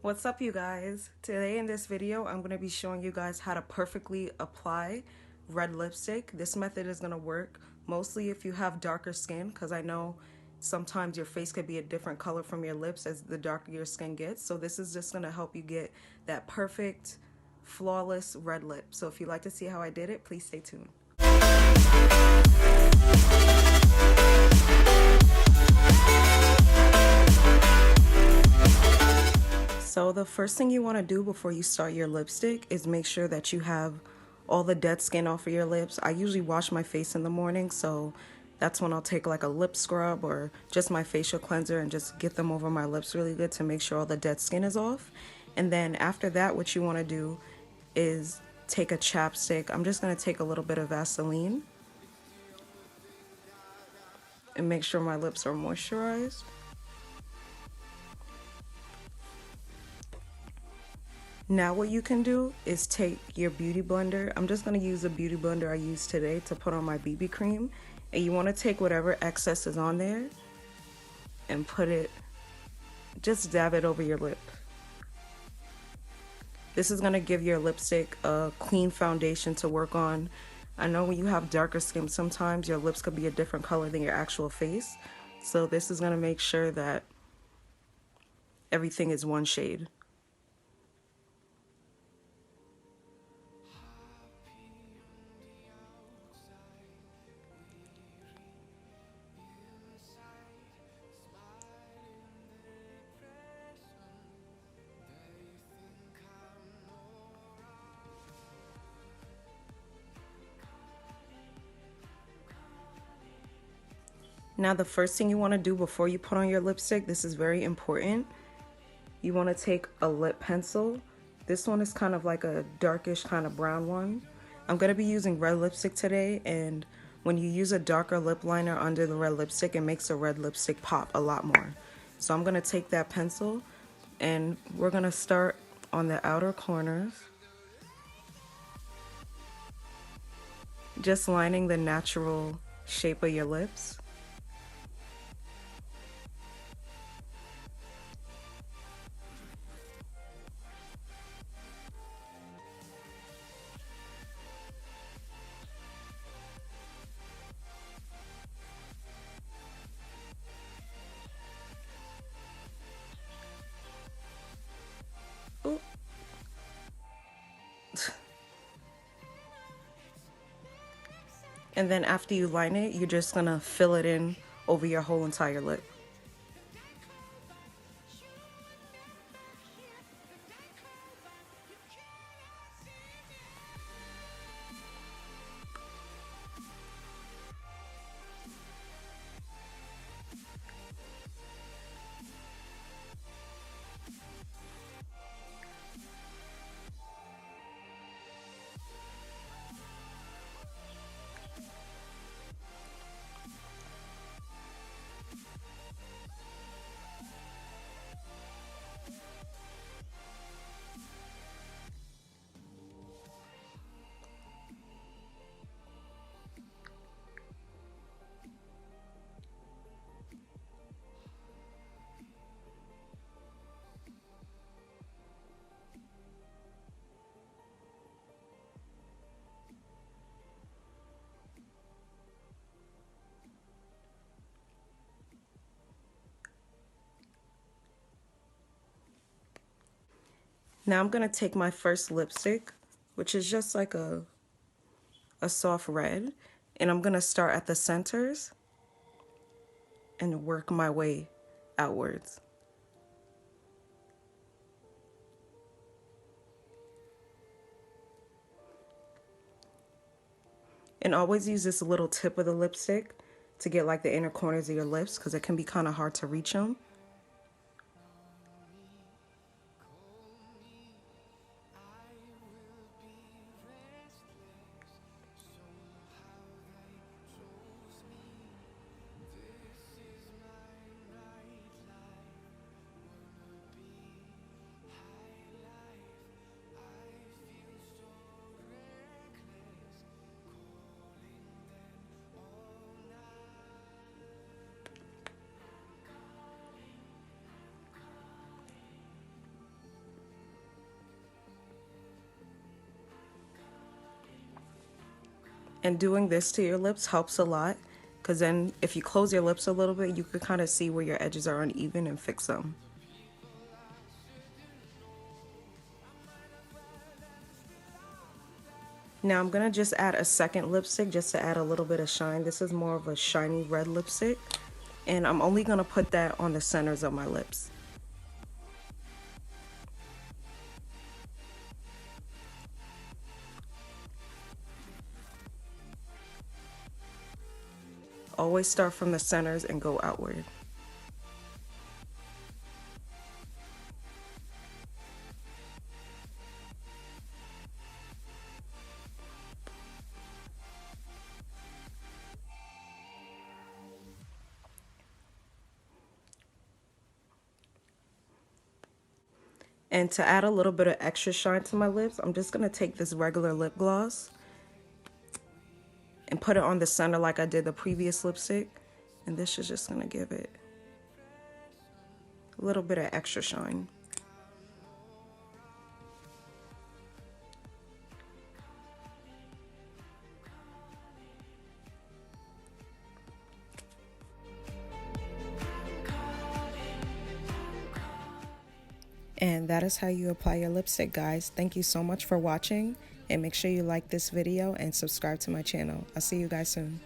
What's up, you guys? Today in this video I'm going to be showing you guys how to perfectly apply red lipstick. This method is going to work mostly if you have darker skin, because I know sometimes your face could be a different color from your lips as the darker your skin gets. So this is just going to help you get that perfect flawless red lip. So if you'd like to see how I did it, please stay tuned. So the first thing you want to do before you start your lipstick is make sure that you have all the dead skin off of your lips. I usually wash my face in the morning, so that's when I'll take like a lip scrub or just my facial cleanser and just get them over my lips really good to make sure all the dead skin is off. And then after that, what you want to do is take a chapstick. I'm just going to take a little bit of Vaseline and make sure my lips are moisturized. Now what you can do is take your beauty blender. I'm just going to use the beauty blender I used today to put on my BB cream. And you want to take whatever excess is on there and just dab it over your lip. This is going to give your lipstick a clean foundation to work on. I know when you have darker skin, sometimes your lips could be a different color than your actual face. So this is going to make sure that everything is one shade. Now the first thing you want to do before you put on your lipstick, this is very important. You want to take a lip pencil. This one is kind of like a darkish kind of brown one. I'm going to be using red lipstick today, and when you use a darker lip liner under the red lipstick, it makes the red lipstick pop a lot more. So I'm going to take that pencil and we're going to start on the outer corners, just lining the natural shape of your lips. Ooh. And then after you line it, you're just gonna fill it in over your whole entire lip. Now I'm gonna take my first lipstick, which is just like a soft red, and I'm gonna start at the centers and work my way outwards. And always use this little tip of the lipstick to get like the inner corners of your lips, because it can be kind of hard to reach them. And doing this to your lips helps a lot, because then if you close your lips a little bit, you can kind of see where your edges are uneven and fix them. Now I'm gonna just add a second lipstick just to add a little bit of shine. This is more of a shiny red lipstick, and I'm only gonna put that on the centers of my lips. Always start from the centers and go outward. And to add a little bit of extra shine to my lips, I'm just gonna take this regular lip gloss and put it on the center like I did the previous lipstick. And this is just gonna give it a little bit of extra shine. And that is how you apply your lipstick, guys. Thank you so much for watching, and make sure you like this video and subscribe to my channel. I'll see you guys soon.